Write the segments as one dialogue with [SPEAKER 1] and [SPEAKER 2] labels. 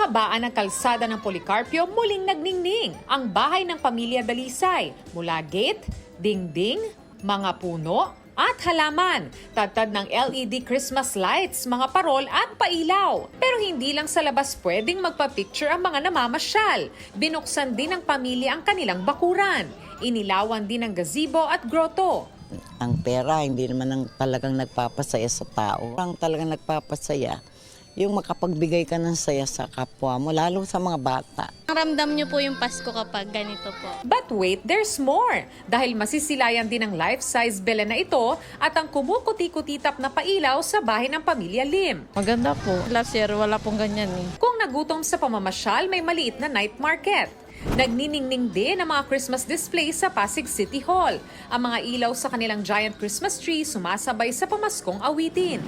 [SPEAKER 1] kabaan ng kalsada ng Policarpio muling nagningning ang bahay ng pamilya Dalisay mula gate, dingding, mga puno at halaman. Tatad ng LED Christmas lights, mga parol at pailaw. Pero hindi lang sa labas pwedeng magpa-picture ang mga namamasyal. Binuksan din ng pamilya ang kanilang bakuran. Inilawan din ang gazebo at grotto.
[SPEAKER 2] Ang pera, hindi naman ang talagang nagpapasaya sa tao. Ang talagang nagpapasaya, yung makapagbigay ka ng saya sa kapwa mo, lalo sa mga bata.
[SPEAKER 3] Ramdam niyo po yung Pasko kapag ganito po.
[SPEAKER 1] But wait, there's more! Dahil masisilayan din ang life-size belen na ito at ang kumukuti-kutitap na pailaw sa bahay ng pamilya Lim.
[SPEAKER 4] Maganda po. Last year, wala pong ganyan eh.
[SPEAKER 1] Kung nagutom sa pamamasyal, may maliit na night market. Nagniningning din ang mga Christmas display sa Pasig City Hall. Ang mga ilaw sa kanilang giant Christmas tree sumasabay sa pamaskong awitin.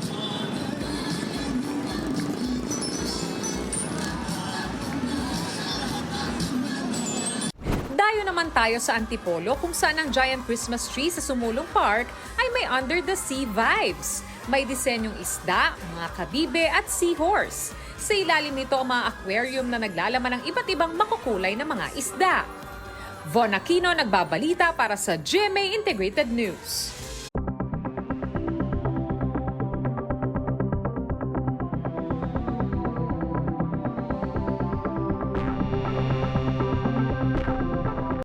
[SPEAKER 1] Dayo naman tayo sa Antipolo kung saan ang giant Christmas tree sa Sumulong Park ay may under the sea vibes. May disenyong isda, mga kabibe at seahorse. Sa ilalim nito ang mga aquarium na naglalaman ng iba't ibang makukulay na mga isda. Von Aquino nagbabalita para sa GMA Integrated News.